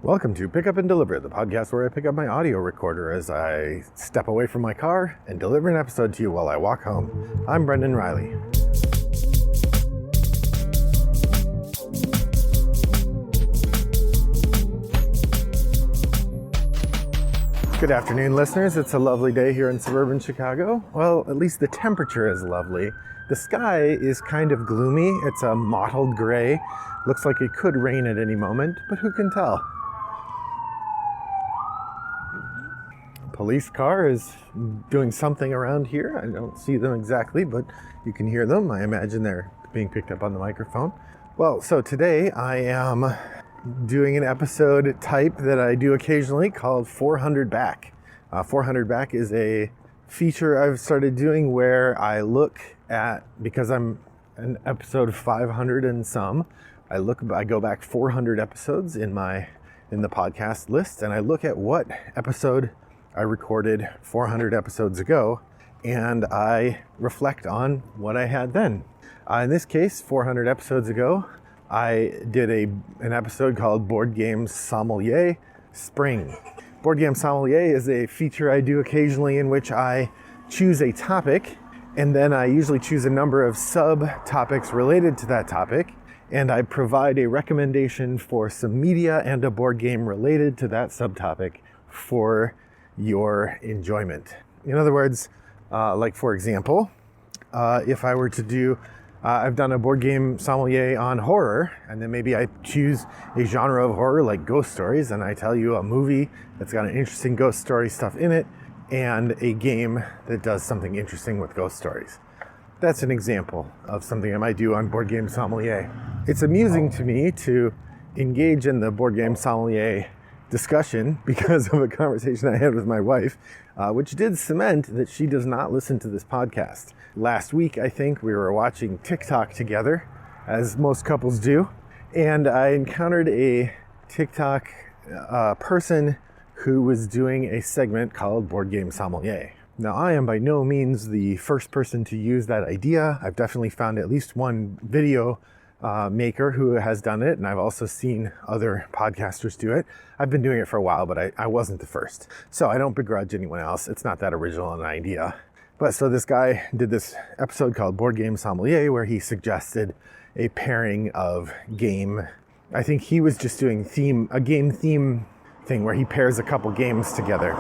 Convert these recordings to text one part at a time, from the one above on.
Welcome to Pick Up and Deliver, the podcast where I pick up my audio recorder as I step away from my car and deliver an episode to you while I walk home. I'm Brendan Riley. Good afternoon, listeners. It's a lovely day here in suburban Chicago. Well, at least the temperature is lovely. The sky is kind of gloomy. It's a mottled gray. Looks like it could rain at any moment, but who can tell? Police car is doing something around here. I don't see them exactly, but you can hear them. I imagine they're being picked up on the microphone. Well, so today I am doing an episode type that I do occasionally called 400 Back. 400 Back is a feature I've started doing where I look at, because I'm an episode 500 and some, I go back 400 episodes in the podcast list, and I look at what episode I recorded 400 episodes ago, and I reflect on what I had then. In this case, 400 episodes ago, I did an episode called Board Game Sommelier Spring. Board Game Sommelier is a feature I do occasionally in which I choose a topic, and then I usually choose a number of subtopics related to that topic, and I provide a recommendation for some media and a board game related to that subtopic for your enjoyment. In other words, like for example, if I were to do, I've done a Board Game Sommelier on horror, and then maybe I choose a genre of horror like ghost stories, and I tell you a movie that's got an interesting ghost story stuff in it, and a game that does something interesting with ghost stories. That's an example of something I might do on Board Game Sommelier. It's amusing to me to engage in the Board Game Sommelier discussion because of a conversation I had with my wife, which did cement that she does not listen to this podcast. Last week, I think, we were watching TikTok together, as most couples do, and I encountered a TikTok person who was doing a segment called Board Game Sommelier. Now, I am by no means the first person to use that idea. I've definitely found at least one video maker who has done it, and I've also seen other podcasters do it. I've been doing it for a while, but I wasn't the first. So I don't begrudge anyone else. It's not that original an idea. But so this guy did this episode called Board Game Sommelier where he suggested a pairing of game. I think he was just doing a game theme thing where he pairs a couple games together.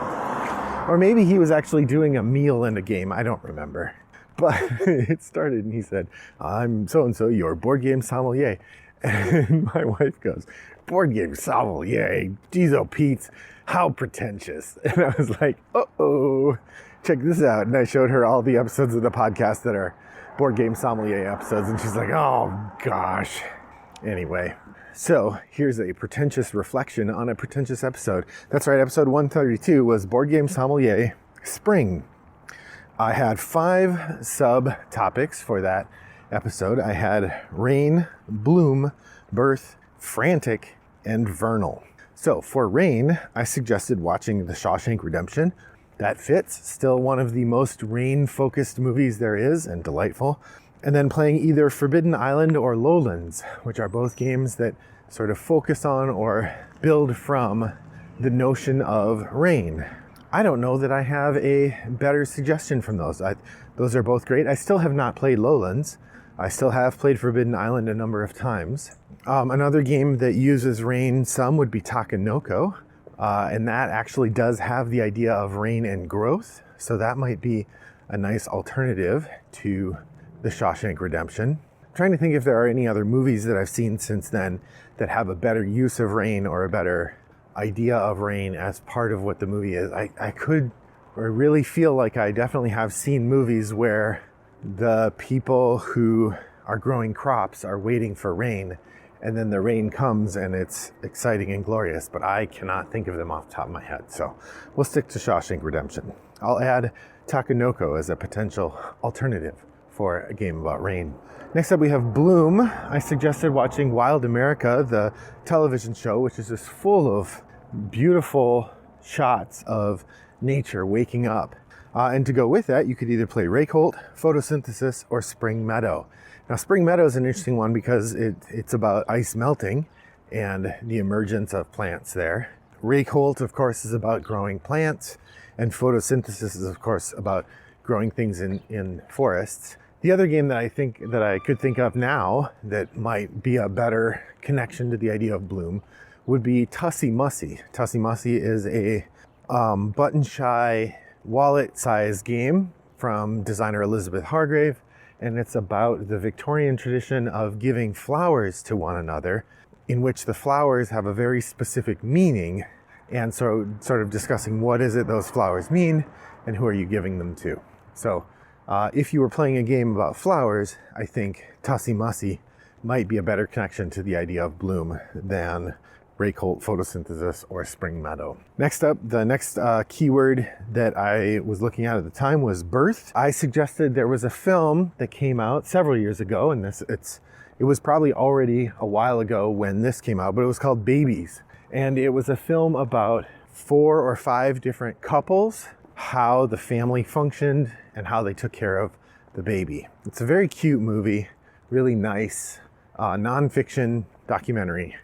Or maybe he was actually doing a meal and a game. I don't remember. But it started and he said, "I'm so-and-so, your Board Game Sommelier." And my wife goes, "Board Game Sommelier? Geez, oh Pete, how pretentious." And I was like, uh-oh, check this out. And I showed her all the episodes of the podcast that are Board Game Sommelier episodes. And she's like, oh gosh. Anyway, so here's a pretentious reflection on a pretentious episode. That's right, episode 132 was Board Game Sommelier Spring. I had 5 subtopics for that episode. I had rain, bloom, birth, frantic, and vernal. So for rain, I suggested watching The Shawshank Redemption. That fits. Still one of the most rain-focused movies there is, and delightful. And then playing either Forbidden Island or Lowlands, which are both games that sort of focus on or build from the notion of rain. I don't know that I have a better suggestion from those. Those are both great. I still have not played Lowlands. I still have played Forbidden Island a number of times. Another game that uses rain some would be Takenoko. And that actually does have the idea of rain and growth. So that might be a nice alternative to The Shawshank Redemption. I'm trying to think if there are any other movies that I've seen since then that have a better use of rain or a better idea of rain as part of what the movie is. I really feel like I definitely have seen movies where the people who are growing crops are waiting for rain, and then the rain comes and it's exciting and glorious, but I cannot think of them off the top of my head. So we'll stick to Shawshank Redemption. I'll add Takenoko as a potential alternative for a game about rain. Next up we have Bloom. I suggested watching Wild America, the television show, which is just full of beautiful shots of nature waking up. And to go with that, you could either play Reykholt, Photosynthesis, or Spring Meadow. Now, Spring Meadow is an interesting one because it's about ice melting, and the emergence of plants there. Reykholt, of course, is about growing plants, and photosynthesis is, of course, about growing things in forests. The other game that I could think of now that might be a better connection to the idea of bloom would be Tussie Mussie. Tussie Mussie is a button-shy, wallet-sized game from designer Elizabeth Hargrave, and it's about the Victorian tradition of giving flowers to one another, in which the flowers have a very specific meaning, and so sort of discussing what is it those flowers mean and who are you giving them to. So if you were playing a game about flowers, I think Tussie Mussie might be a better connection to the idea of bloom than Reykholt, photosynthesis, or spring meadow. Next up, the next keyword that I was looking at the time was birth. I suggested there was a film that came out several years ago, and it was probably already a while ago when this came out, but it was called Babies. And it was a film about 4 or 5 different couples, how the family functioned and how they took care of the baby. It's a very cute movie, really nice, nonfiction documentary,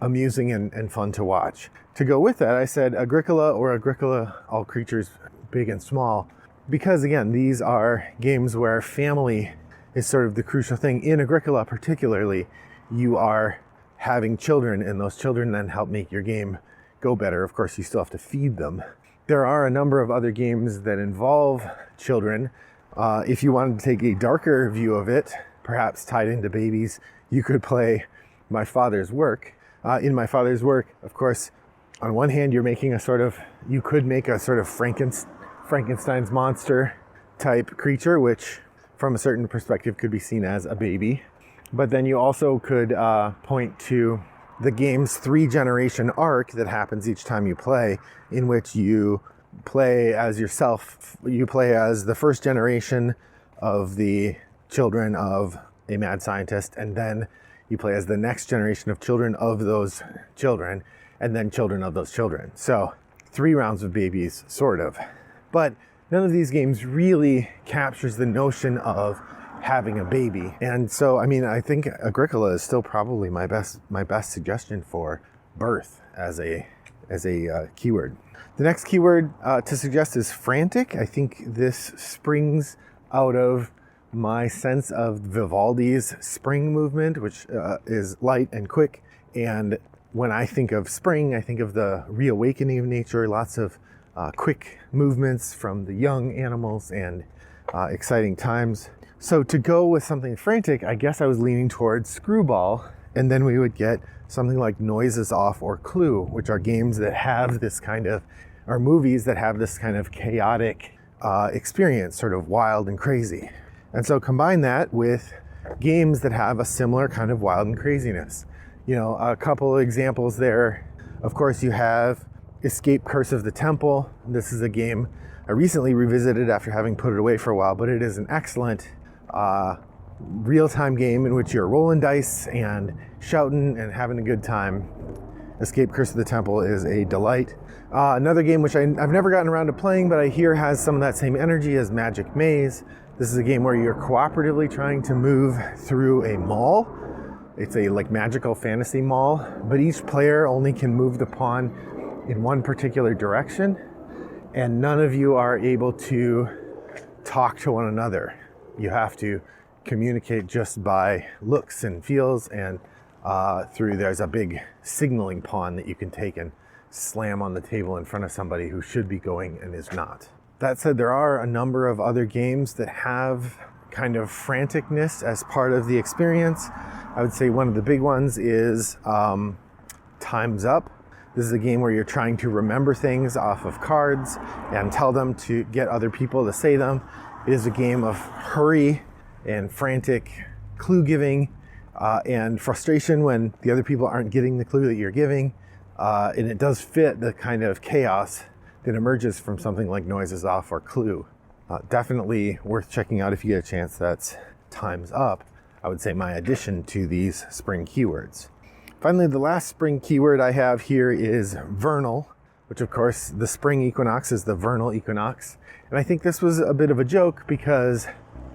amusing and fun to watch. To go with that, I said Agricola or Agricola, All Creatures Big and Small, because again, these are games where family is sort of the crucial thing. In Agricola particularly, you are having children, and those children then help make your game go better. Of course, you still have to feed them. There are a number of other games that involve children. If you wanted to take a darker view of it, perhaps tied into babies, you could play My Father's Work. In My Father's Work, of course, on one hand, you could make a sort of Frankenstein's monster type creature, which from a certain perspective could be seen as a baby. But then you also could point to the game's 3-generation arc that happens each time you play, in which you play as yourself. You play as the first generation of the children of a mad scientist, and then you play as the next generation of children of those children, and then children of those children. So 3 rounds of babies, sort of. But none of these games really captures the notion of having a baby. And so, I think Agricola is still probably my best suggestion for birth as a keyword. The next keyword to suggest is frantic. I think this springs out of my sense of Vivaldi's spring movement, which is light and quick. And when I think of spring, I think of the reawakening of nature, lots of quick movements from the young animals and exciting times. So to go with something frantic, I guess I was leaning towards Screwball, and then we would get something like Noises Off or Clue, which are games that have this kind of, or movies that have this kind of chaotic experience, sort of wild and crazy. And so combine that with games that have a similar kind of wild and craziness. A couple of examples there. Of course, you have Escape Curse of the Temple. This is a game I recently revisited after having put it away for a while, but it is an excellent real-time game in which you're rolling dice and shouting and having a good time. Escape Curse of the Temple is a delight. Another game which I've never gotten around to playing, but I hear has some of that same energy as Magic Maze. This is a game where you're cooperatively trying to move through a mall. It's a magical fantasy mall, but each player only can move the pawn in one particular direction, and none of you are able to talk to one another. You have to communicate just by looks and feels, and there's a big signaling pawn that you can take and slam on the table in front of somebody who should be going and is not. That said, there are a number of other games that have kind of franticness as part of the experience. I would say one of the big ones is Time's Up. This is a game where you're trying to remember things off of cards and tell them to get other people to say them. It is a game of hurry and frantic clue giving and frustration when the other people aren't getting the clue that you're giving. And it does fit the kind of chaos that emerges from something like Noises Off or Clue. Definitely worth checking out if you get a chance. That's Time's Up, I would say, my addition to these spring keywords. Finally, the last spring keyword I have here is vernal, which of course the spring equinox is the vernal equinox. And I think this was a bit of a joke because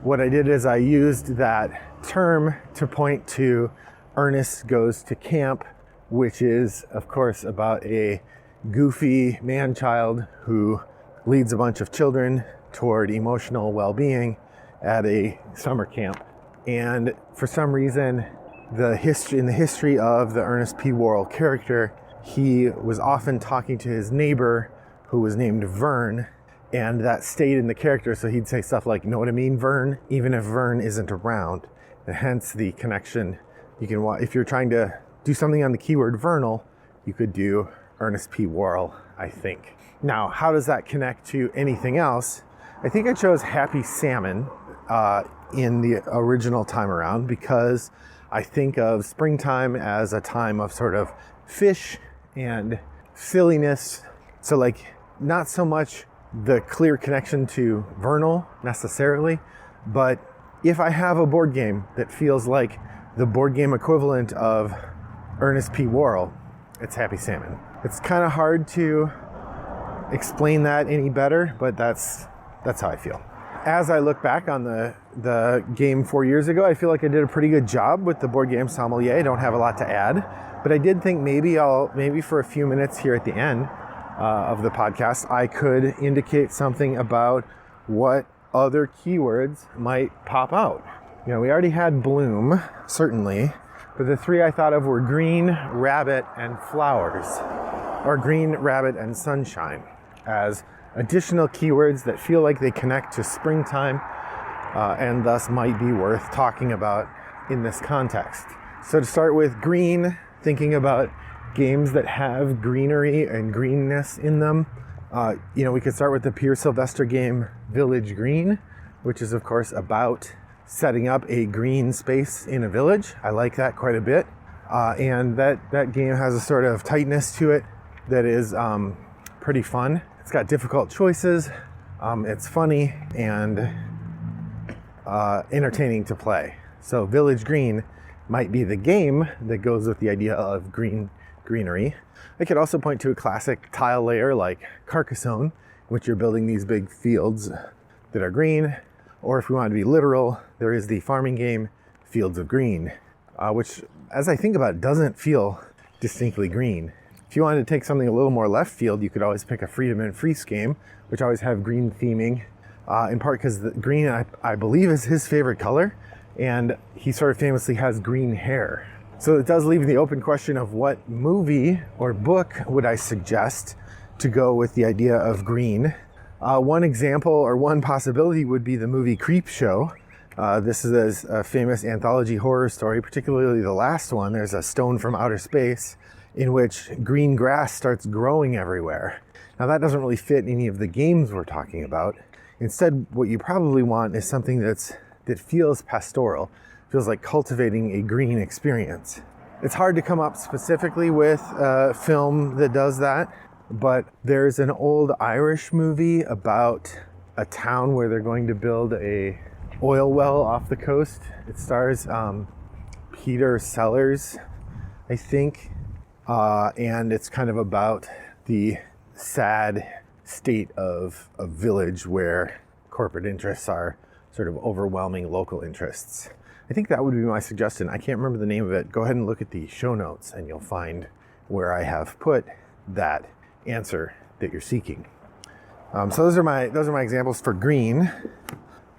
what I did is I used that term to point to Ernest Goes to Camp, which is, of course, about a goofy man-child who leads a bunch of children toward emotional well-being at a summer camp. And for some reason, in the history of the Ernest P. Worrell character, he was often talking to his neighbor, who was named Vern, and that stayed in the character. So he'd say stuff like, "Know what I mean, Vern?" even if Vern isn't around. And hence the connection. You can, if you're trying to do something on the keyword vernal, you could do Ernest P. Worrell, I think. Now, how does that connect to anything else? I think I chose Happy Salmon in the original time around because I think of springtime as a time of sort of fish and silliness. So like not so much the clear connection to vernal necessarily, but if I have a board game that feels like the board game equivalent of Ernest P. Worrell, it's Happy Salmon. It's kind of hard to explain that any better, but that's how I feel. As I look back on the game 4 years ago, I feel like I did a pretty good job with the Board Game Sommelier. I don't have a lot to add, but I did think maybe for a few minutes here at the end of the podcast, I could indicate something about what other keywords might pop out. You know, we already had bloom, certainly, but the three I thought of were green, rabbit, and flowers, or green, rabbit, and sunshine, as additional keywords that feel like they connect to springtime and thus might be worth talking about in this context. So to start with green, thinking about games that have greenery and greenness in them, we could start with the Pierre Sylvester game Village Green, which is of course about setting up a green space in a village. I like that quite a bit. And that game has a sort of tightness to it that is pretty fun. It's got difficult choices. It's funny and entertaining to play. So Village Green might be the game that goes with the idea of greenery. I could also point to a classic tile layer like Carcassonne, in which you're building these big fields that are green. Or if we want to be literal, there is the farming game Fields of Green, which, as I think about it, doesn't feel distinctly green. If you wanted to take something a little more left field, you could always pick a Freedom and Freeze game, which always have green theming, in part because the green, I believe, is his favorite color, and he sort of famously has green hair. So it does leave the open question of what movie or book would I suggest to go with the idea of green. One example or one possibility would be the movie Creepshow. This is a famous anthology horror story, particularly the last one. There's a stone from outer space in which green grass starts growing everywhere. Now that doesn't really fit any of the games we're talking about. Instead, what you probably want is something that feels pastoral, feels like cultivating a green experience. It's hard to come up specifically with a film that does that, but there's an old Irish movie about a town where they're going to build a oil well off the coast. It stars Peter Sellers, I think, and it's kind of about the sad state of a village where corporate interests are sort of overwhelming local interests. I think that would be my suggestion. I can't remember the name of it. Go ahead and look at the show notes and you'll find where I have put that answer that you're seeking. So those are my examples for green.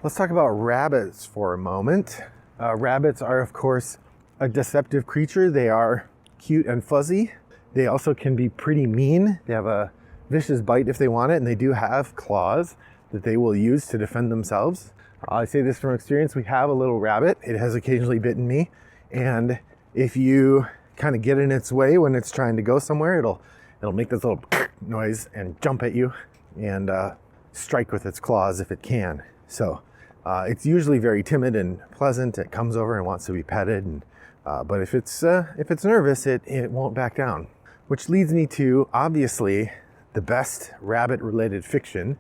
Let's talk about rabbits for a moment. Rabbits are, of course, a deceptive creature. They are cute and fuzzy. They also can be pretty mean. They have a vicious bite if they want it, and they do have claws that they will use to defend themselves. I say this from experience. We have a little rabbit. It has occasionally bitten me, and if you kind of get in its way when it's trying to go somewhere, it'll make this little noise and jump at you and strike with its claws if it can. So it's usually very timid and pleasant. It comes over and wants to be petted, and but if it's nervous, it won't back down. Which leads me to, obviously, the best rabbit-related fiction.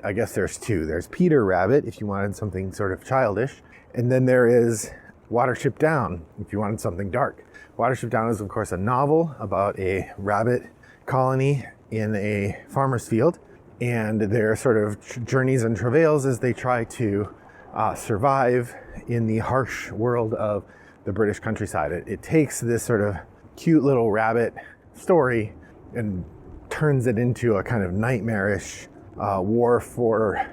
I guess there's two. There's Peter Rabbit, if you wanted something sort of childish, and then there is Watership Down, if you wanted something dark. Watership Down is, of course, a novel about a rabbit colony in a farmer's field, and their sort of journeys and travails as they try to survive in the harsh world of the British countryside. It takes this sort of cute little rabbit story and turns it into a kind of nightmarish war for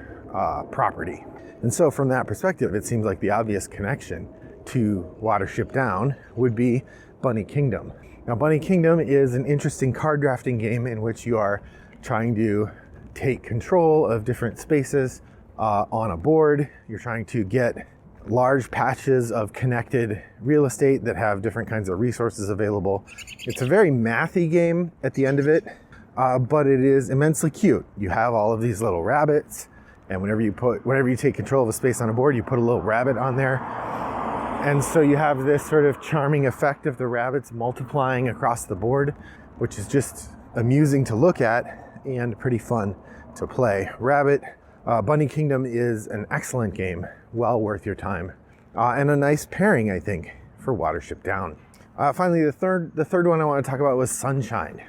property. And so from that perspective, it seems like the obvious connection to Watership Down would be Bunny Kingdom. Now, Bunny Kingdom is an interesting card drafting game in which you are trying to take control of different spaces on a board. You're trying to get large patches of connected real estate that have different kinds of resources available. It's a very mathy game at the end of it, but it is immensely cute. You have all of these little rabbits, and whenever you take control of a space on a board, you put a little rabbit on there. And so you have this sort of charming effect of the rabbits multiplying across the board, which is just amusing to look at and pretty fun to play. Bunny Kingdom is an excellent game, well worth your time, and a nice pairing, I think, for Watership Down. Finally, the third one I want to talk about was Sunshine.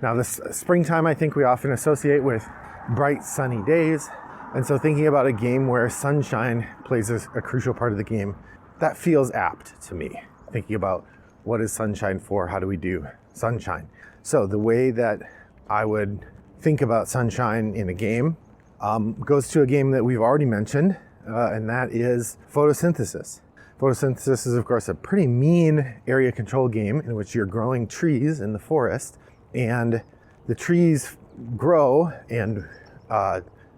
Now, this springtime, I think we often associate with bright, sunny days, and so thinking about a game where sunshine plays a crucial part of the game, that feels apt to me. Thinking about what is sunshine for, how do we do sunshine? So the way that I would think about sunshine in a game goes to a game that we've already mentioned, and that is photosynthesis. Photosynthesis is, of course, a pretty mean area control game in which you're growing trees in the forest, and the trees grow and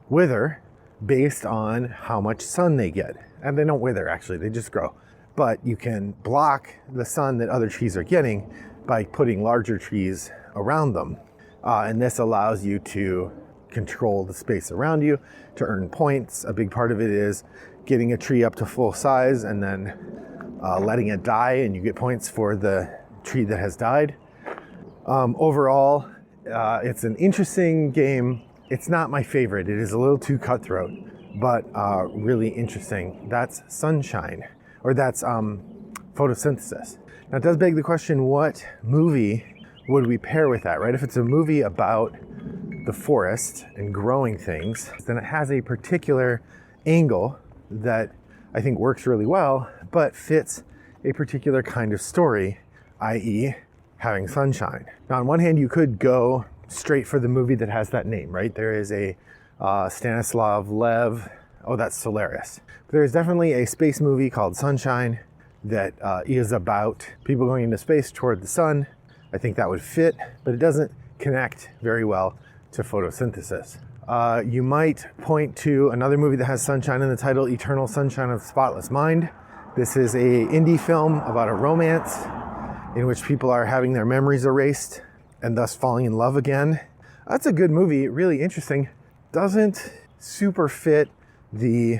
wither based on how much sun they get. And they don't wither, actually, they just grow. But you can block the sun that other trees are getting by putting larger trees around them. And this allows you to control the space around you, to earn points. A big part of it is getting a tree up to full size and then letting it die, and you get points for the tree that has died. Overall, it's an interesting game. It's not my favorite. It is a little too cutthroat, but really interesting. That's Sunshine, or that's photosynthesis. Now, it does beg the question, what movie would we pair with that, right? If it's a movie about the forest and growing things, then it has a particular angle that I think works really well, but fits a particular kind of story, i.e. having sunshine. Now, on one hand, you could go straight for the movie that has that name, right? There is a Stanislav Lev, that's Solaris. But there's definitely a space movie called Sunshine that is about people going into space toward the sun. I think that would fit, but it doesn't connect very well to photosynthesis. You might point to another movie that has sunshine in the title, Eternal Sunshine of the Spotless Mind. This is a indie film about a romance in which people are having their memories erased and thus falling in love again. That's a good movie, really interesting. Doesn't super fit the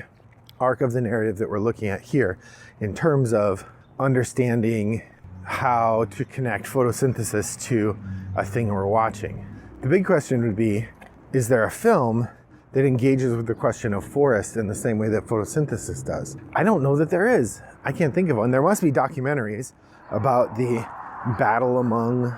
arc of the narrative that we're looking at here in terms of understanding how to connect photosynthesis to a thing we're watching. The big question would be, is there a film that engages with the question of forest in the same way that photosynthesis does? I don't know that there is. I can't think of one. There must be documentaries about the battle among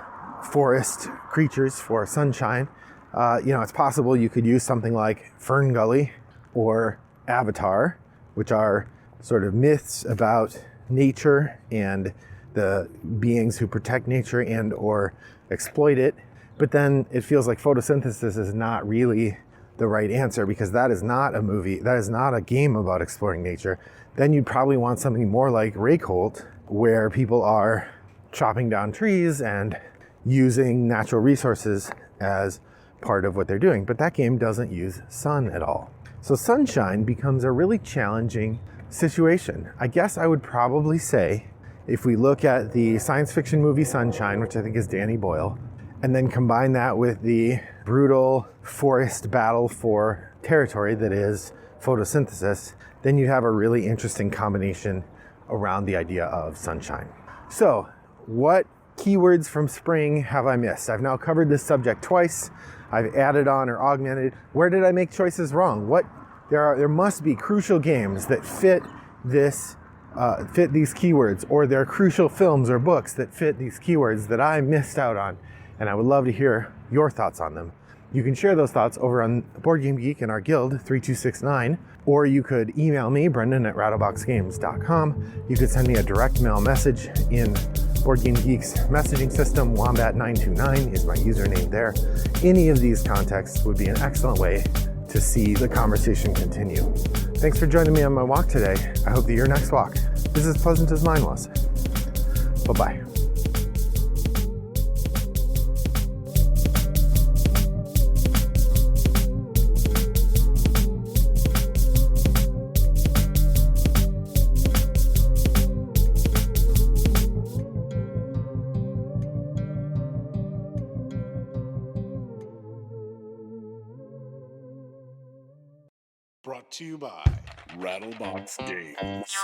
forest creatures for sunshine. It's possible you could use something like Fern Gully or Avatar, which are sort of myths about nature and the beings who protect nature and or exploit it. But then it feels like photosynthesis is not really the right answer, because that is not a movie, that is not a game about exploring nature. Then you'd probably want something more like Reykholt, where people are chopping down trees and using natural resources as part of what they're doing. But that game doesn't use sun at all. So sunshine becomes a really challenging situation. I guess I would probably say, if we look at the science fiction movie Sunshine, which I think is Danny Boyle, and then combine that with the brutal forest battle for territory that is photosynthesis, then you'd have a really interesting combination around the idea of sunshine. So, what keywords from spring have I missed? I've now covered this subject twice. I've added on or augmented. Where did I make choices wrong? There must be crucial games that fit these keywords, or there are crucial films or books that fit these keywords that I missed out on. And I would love to hear your thoughts on them. You can share those thoughts over on Board Game Geek and our guild 3269, or you could email me, brendan@rattleboxgames.com. You could send me a direct mail message in Board Game Geek's messaging system. Wombat929 is my username there. Any of these contexts would be an excellent way to see the conversation continue. Thanks for joining me on my walk today. I hope that your next walk is as pleasant as mine was. Bye-bye. Brought to you by Rattlebox Games.